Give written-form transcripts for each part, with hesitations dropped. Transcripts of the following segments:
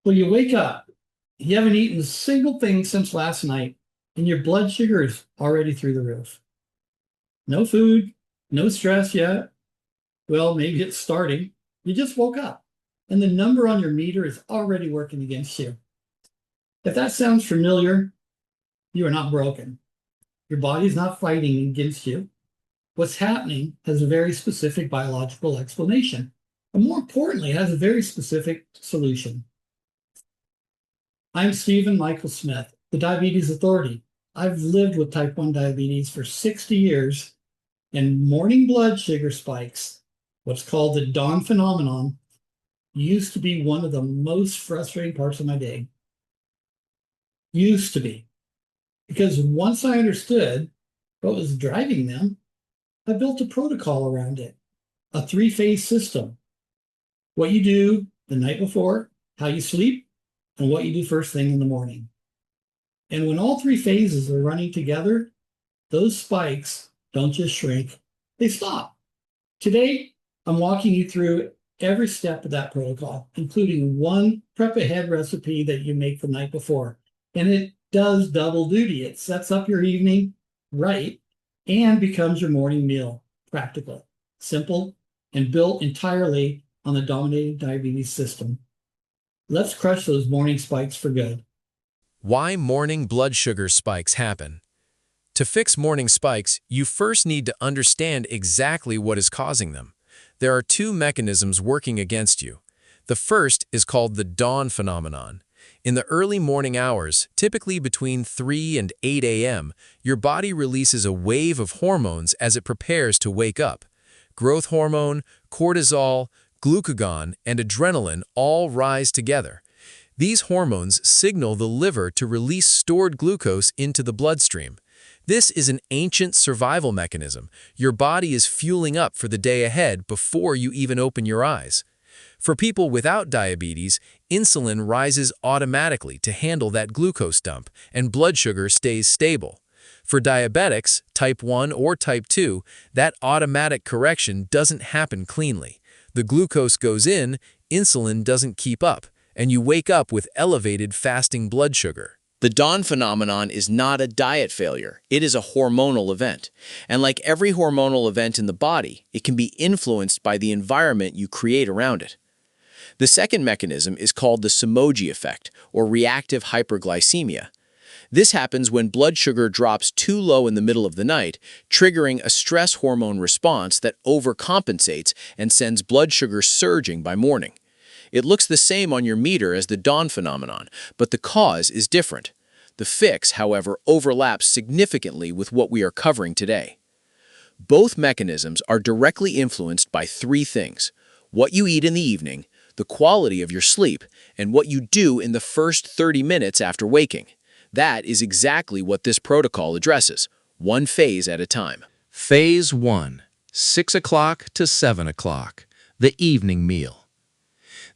Well, you wake up, you haven't eaten a single thing since last night, and your blood sugar is already through the roof. No food, no stress yet. Well, maybe it's starting. You just woke up, and the number on your meter is already working against you. If that sounds familiar, you are not broken. Your body's not fighting against you. What's happening has a very specific biological explanation, and more importantly, it has a very specific solution. I'm Stephen Michael Smith, the Diabetes Authority. I've lived with type 1 diabetes for 60 years, and morning blood sugar spikes, what's called the dawn phenomenon, used to be one of the most frustrating parts of my day. Used to be. Because once I understood what was driving them, I built a protocol around it, a three-phase system. What you do the night before, how you sleep, and what you do first thing in the morning. And when all three phases are running together, those spikes don't just shrink, they stop. Today, I'm walking you through every step of that protocol, including one prep ahead recipe that you make the night before. And it does double duty. It sets up your evening right and becomes your morning meal. Practical, simple, and built entirely on the dominating diabetes system. Let's crush those morning spikes for good. Why morning blood sugar spikes happen. To fix morning spikes, you first need to understand exactly what is causing them. There are two mechanisms working against you. The first is called the dawn phenomenon. In the early morning hours, typically between 3 and 8 a.m., your body releases a wave of hormones as it prepares to wake up. Growth hormone, cortisol, glucagon, and adrenaline all rise together. These hormones signal the liver to release stored glucose into the bloodstream. This is an ancient survival mechanism. Your body is fueling up for the day ahead before you even open your eyes. For people without diabetes, insulin rises automatically to handle that glucose dump, and blood sugar stays stable. For diabetics, type 1 or type 2, that automatic correction doesn't happen cleanly. The glucose goes in, insulin doesn't keep up, and you wake up with elevated fasting blood sugar. The dawn phenomenon is not a diet failure. It is a hormonal event. And like every hormonal event in the body, it can be influenced by the environment you create around it. The second mechanism is called the Somogyi Effect, or reactive hyperglycemia. This happens when blood sugar drops too low in the middle of the night, triggering a stress hormone response that overcompensates and sends blood sugar surging by morning. It looks the same on your meter as the dawn phenomenon, but the cause is different. The fix, however, overlaps significantly with what we are covering today. Both mechanisms are directly influenced by three things: what you eat in the evening, the quality of your sleep, and what you do in the first 30 minutes after waking. That is exactly what this protocol addresses, one phase at a time. Phase 1, 6 o'clock to 7 o'clock, the evening meal.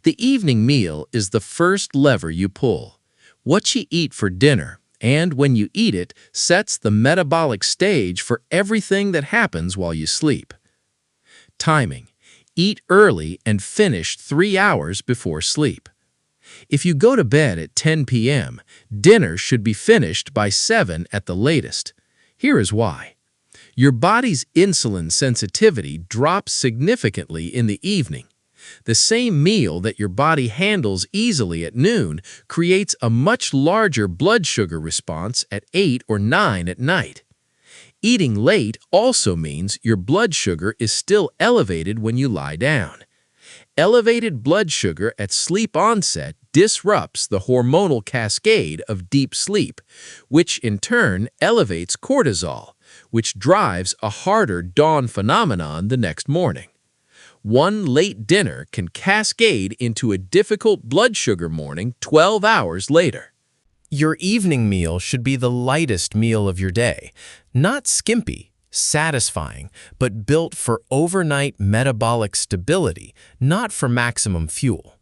The evening meal is the first lever you pull. What you eat for dinner, and when you eat it, sets the metabolic stage for everything that happens while you sleep. Timing. Eat early and finish 3 hours before sleep. If you go to bed at 10 p.m., dinner should be finished by 7 at the latest. Here is why. Your body's insulin sensitivity drops significantly in the evening. The same meal that your body handles easily at noon creates a much larger blood sugar response at 8 or 9 at night. Eating late also means your blood sugar is still elevated when you lie down. Elevated blood sugar at sleep onset disrupts the hormonal cascade of deep sleep, which in turn elevates cortisol, which drives a harder dawn phenomenon the next morning. One late dinner can cascade into a difficult blood sugar morning 12 hours later. Your evening meal should be the lightest meal of your day, not skimpy, satisfying, but built for overnight metabolic stability, not for maximum fuel.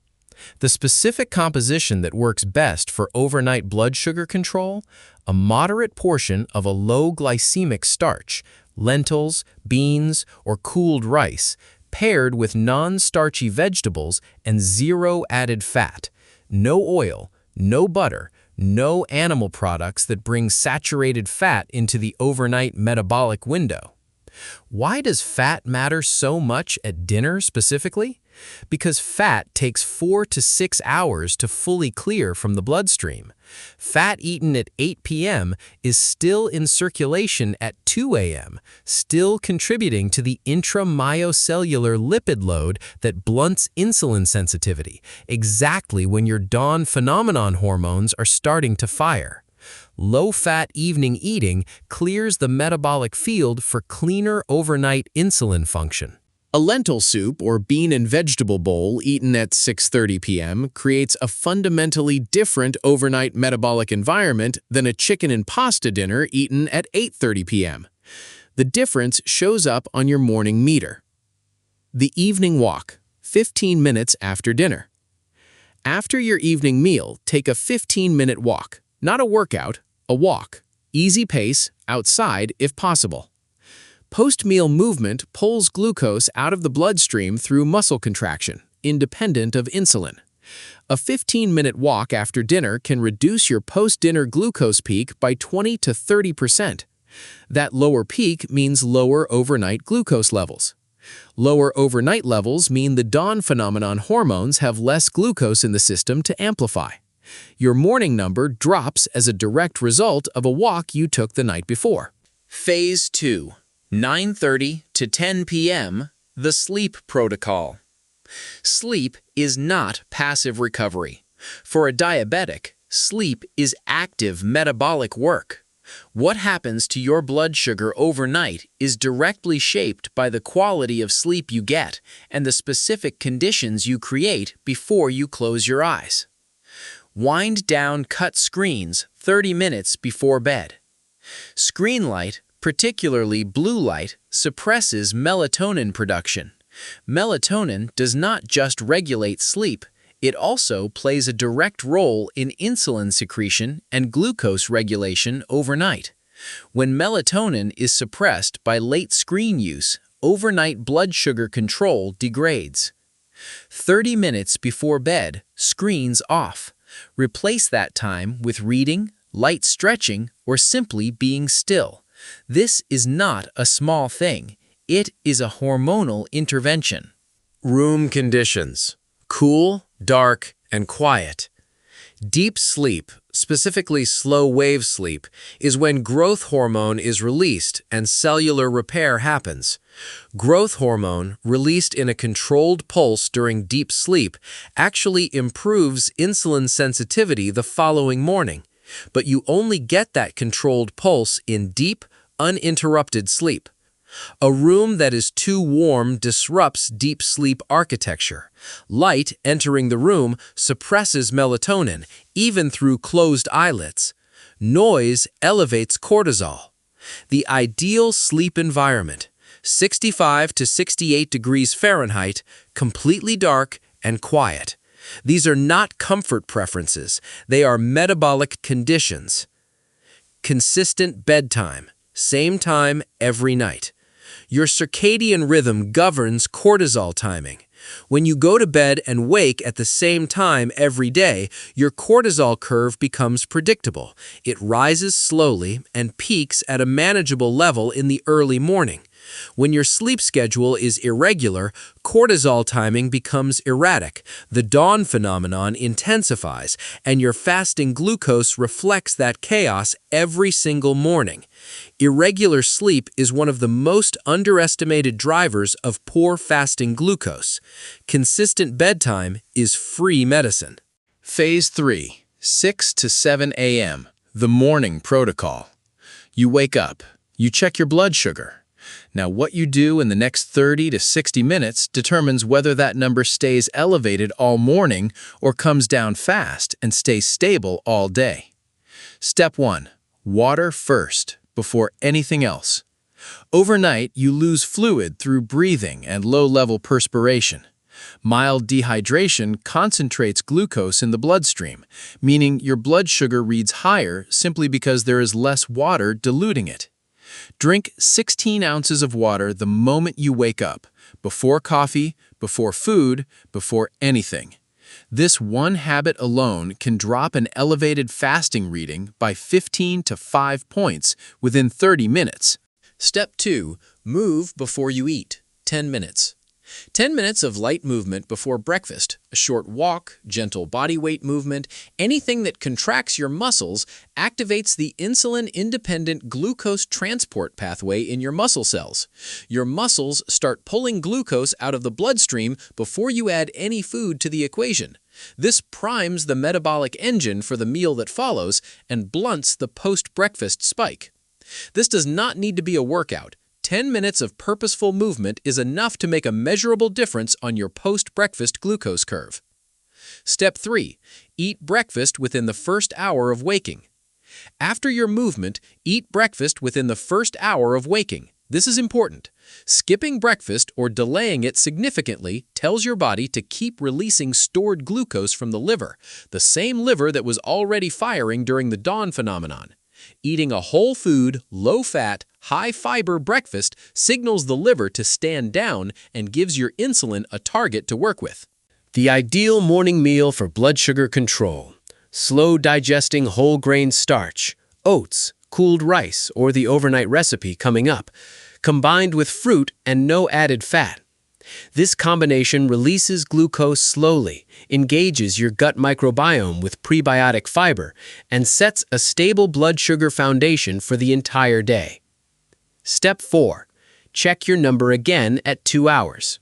The specific composition that works best for overnight blood sugar control: a moderate portion of a low glycemic starch, lentils, beans, or cooled rice, paired with non-starchy vegetables and zero added fat. no oil, no butter, no animal products that bring saturated fat into the overnight metabolic window. Why does fat matter so much at dinner specifically? Because fat takes 4 to 6 hours to fully clear from the bloodstream. Fat eaten at 8 p.m. is still in circulation at 2 a.m., still contributing to the intramyocellular lipid load that blunts insulin sensitivity, exactly when your dawn phenomenon hormones are starting to fire. Low-fat evening eating clears the metabolic field for cleaner overnight insulin function. A lentil soup or bean and vegetable bowl eaten at 6:30 p.m. creates a fundamentally different overnight metabolic environment than a chicken and pasta dinner eaten at 8:30 p.m. The difference shows up on your morning meter. The evening walk, 15 minutes after dinner. After your evening meal, take a 15-minute walk. Not a workout, a walk. Easy pace, outside if possible. Post-meal movement pulls glucose out of the bloodstream through muscle contraction, independent of insulin. A 15-minute walk after dinner can reduce your post-dinner glucose peak by 20 to 30%. That lower peak means lower overnight glucose levels. Lower overnight levels mean the dawn phenomenon hormones have less glucose in the system to amplify. Your morning number drops as a direct result of a walk you took the night before. Phase 2. 9:30 to 10 p.m. The sleep protocol. Sleep is not passive recovery. For a diabetic, sleep is active metabolic work. What happens to your blood sugar overnight is directly shaped by the quality of sleep you get and the specific conditions you create before you close your eyes. Wind down cut screens 30 minutes before bed. Screen light, particularly blue light, suppresses melatonin production. Melatonin does not just regulate sleep, it also plays a direct role in insulin secretion and glucose regulation overnight. When melatonin is suppressed by late screen use, overnight blood sugar control degrades. 30 minutes before bed, screens off. Replace that time with reading, light stretching, or simply being still. This is not a small thing. It is a hormonal intervention. Room conditions: cool, dark, and quiet. Deep sleep, specifically slow-wave sleep, is when growth hormone is released and cellular repair happens. Growth hormone, released in a controlled pulse during deep sleep, actually improves insulin sensitivity the following morning, but you only get that controlled pulse in deep, uninterrupted sleep. A room that is too warm disrupts deep sleep architecture. Light entering the room suppresses melatonin, even through closed eyelids. Noise elevates cortisol. The ideal sleep environment: 65 to 68 degrees Fahrenheit, completely dark and quiet. These are not comfort preferences, they are metabolic conditions. Consistent bedtime, same time every night. Your circadian rhythm governs cortisol timing. When you go to bed and wake at the same time every day, your cortisol curve becomes predictable. It rises slowly and peaks at a manageable level in the early morning. When your sleep schedule is irregular, cortisol timing becomes erratic, the dawn phenomenon intensifies, and your fasting glucose reflects that chaos every single morning. Irregular sleep is one of the most underestimated drivers of poor fasting glucose. Consistent bedtime is free medicine. Phase 3, 6 to 7 a.m., the morning protocol. You wake up, you check your blood sugar. Now, what you do in the next 30 to 60 minutes determines whether that number stays elevated all morning or comes down fast and stays stable all day. Step 1. Water first, before anything else. Overnight, you lose fluid through breathing and low-level perspiration. Mild dehydration concentrates glucose in the bloodstream, meaning your blood sugar reads higher simply because there is less water diluting it. Drink 16 ounces of water the moment you wake up, before coffee, before food, before anything. This one habit alone can drop an elevated fasting reading by 15 to 5 points within 30 minutes. Step 2. Move before you eat. 10 minutes. 10 minutes of light movement before breakfast, a short walk, gentle body weight movement, anything that contracts your muscles activates the insulin-independent glucose transport pathway in your muscle cells. Your muscles start pulling glucose out of the bloodstream before you add any food to the equation. This primes the metabolic engine for the meal that follows and blunts the post-breakfast spike. This does not need to be a workout. 10 minutes of purposeful movement is enough to make a measurable difference on your post-breakfast glucose curve. Step 3. Eat breakfast within the first hour of waking. After your movement, eat breakfast within the first hour of waking. This is important. Skipping breakfast or delaying it significantly tells your body to keep releasing stored glucose from the liver, the same liver that was already firing during the dawn phenomenon. Eating a whole food, low-fat, high-fiber breakfast signals the liver to stand down and gives your insulin a target to work with. The ideal morning meal for blood sugar control. Slow-digesting whole-grain starch, oats, cooled rice, or the overnight recipe coming up, combined with fruit and no added fat. This combination releases glucose slowly, engages your gut microbiome with prebiotic fiber, and sets a stable blood sugar foundation for the entire day. Step 4. Check your number again at 2 hours.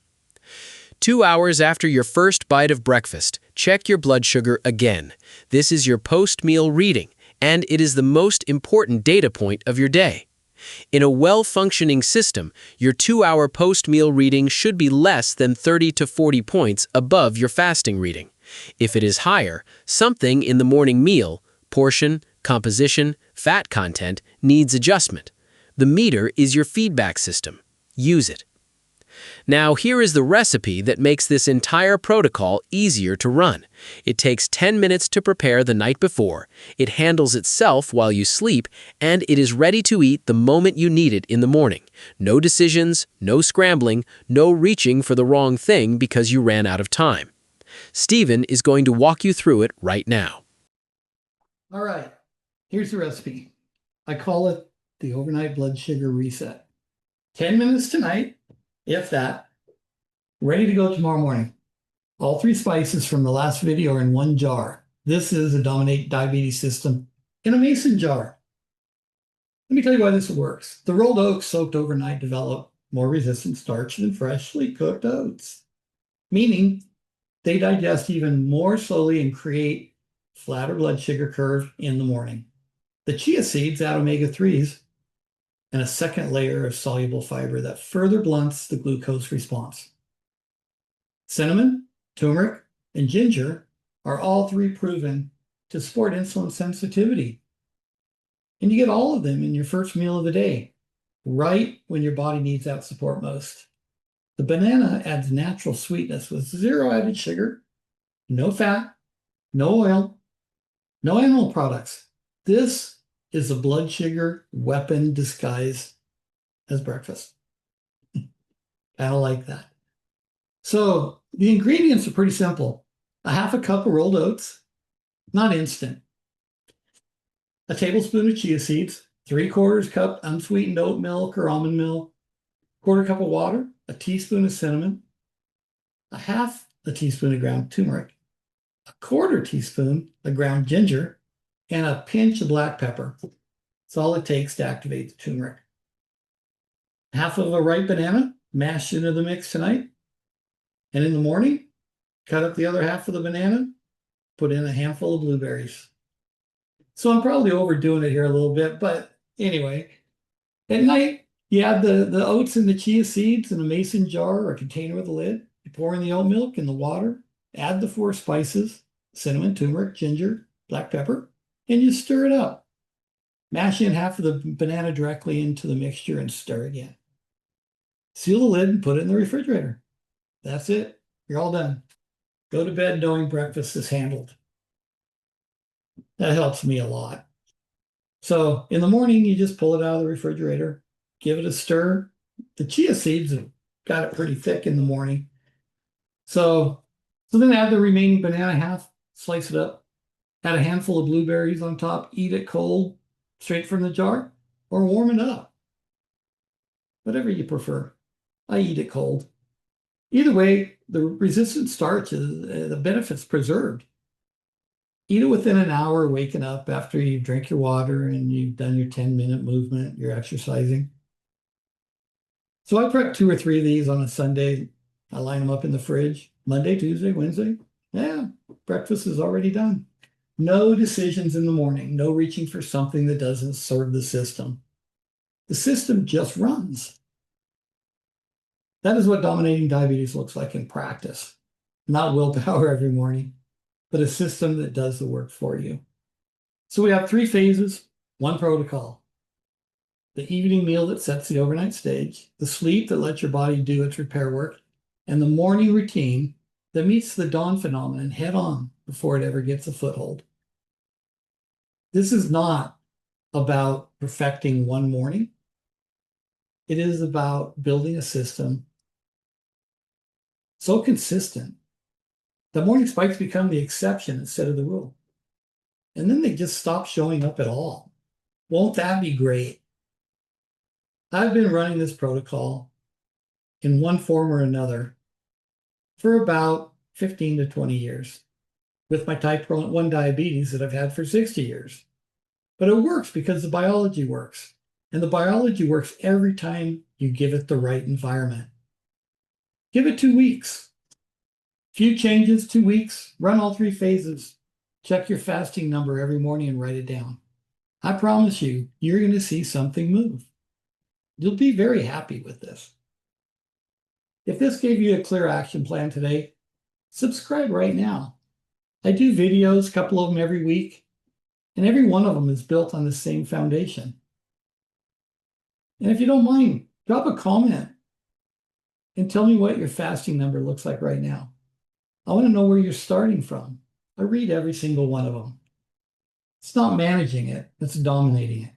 2 hours after your first bite of breakfast, check your blood sugar again. This is your post-meal reading, and it is the most important data point of your day. In a well-functioning system, your 2-hour post-meal reading should be less than 30 to 40 points above your fasting reading. If it is higher, something in the morning meal, portion, composition, fat content, needs adjustment. The meter is your feedback system. Use it. Now, here is the recipe that makes this entire protocol easier to run. It takes 10 minutes to prepare the night before, it handles itself while you sleep, and it is ready to eat the moment you need it in the morning. No decisions, no scrambling, no reaching for the wrong thing because you ran out of time. Stephen is going to walk you through it right now. All right, here's the recipe. I call it the overnight blood sugar reset. 10 minutes tonight, if that, ready to go tomorrow morning. All 3 spices from the last video are in 1 jar. This is a Dominate Diabetes System in a mason jar. Let me tell you why this works. The rolled oats soaked overnight develop more resistant starch than freshly cooked oats, meaning they digest even more slowly and create flatter blood sugar curve in the morning. The chia seeds add omega-3s and a second layer of soluble fiber that further blunts the glucose response. Cinnamon, turmeric, and ginger are all 3 proven to support insulin sensitivity. And you get all of them in your first meal of the day, right when your body needs that support most. The banana adds natural sweetness with 0 added sugar, no fat, no oil, no animal products. This is a blood sugar weapon disguised as breakfast. I don't like that. So the ingredients are pretty simple. A half a cup of rolled oats, not instant. A tablespoon of chia seeds, 3/4 cup unsweetened oat milk or almond milk, 1/4 cup of water, a teaspoon of cinnamon, a half a teaspoon of ground turmeric, a 1/4 teaspoon of ground ginger, and a pinch of black pepper. That's all it takes to activate the turmeric. Half of a ripe banana mashed into the mix tonight. And in the morning, cut up the other half of the banana, put in a handful of blueberries. So I'm probably overdoing it here a little bit, but anyway, at night, you add the oats and the chia seeds in a mason jar or a container with a lid. You pour in the oat milk and the water, add the 4 spices, cinnamon, turmeric, ginger, black pepper, and you stir it up. Mash in half of the banana directly into the mixture and stir again. Seal the lid and put it in the refrigerator. That's it. You're all done. Go to bed knowing breakfast is handled. That helps me a lot. So in the morning, you just pull it out of the refrigerator, give it a stir. The chia seeds have got it pretty thick in the morning. So So then add the remaining banana half, slice it up, add a handful of blueberries on top, eat it cold, straight from the jar, or warm it up. Whatever you prefer. I eat it cold. Either way, the resistant starch is the benefits preserved. Eat it within an hour waking up after you drink your water and you've done your 10-minute movement, you're exercising. So I prep 2 or 3 of these on a Sunday. I line them up in the fridge. Monday, Tuesday, Wednesday. Yeah, breakfast is already done. No decisions in the morning. No reaching for something that doesn't serve the system. The system just runs. That is what dominating diabetes looks like in practice. Not willpower every morning, but a system that does the work for you. So we have 3 phases, 1 protocol. The evening meal that sets the overnight stage, the sleep that lets your body do its repair work, and the morning routine that meets the dawn phenomenon head on before it ever gets a foothold. This is not about perfecting one morning. It is about building a system so consistent that morning spikes become the exception instead of the rule. And then they just stop showing up at all. Won't that be great? I've been running this protocol in one form or another for about 15 to 20 years with my type 1 diabetes that I've had for 60 years. But it works because the biology works. And the biology works every time you give it the right environment. Give it 2 weeks. Few changes, 2 weeks, run all 3 phases. Check your fasting number every morning and write it down. I promise you, you're going to see something move. You'll be very happy with this. If this gave you a clear action plan today, subscribe right now. I do videos, a couple of them every week, and every one of them is built on the same foundation. And if you don't mind, drop a comment and tell me what your fasting number looks like right now. I want to know where you're starting from. I read every single one of them. It's not managing it, it's dominating it.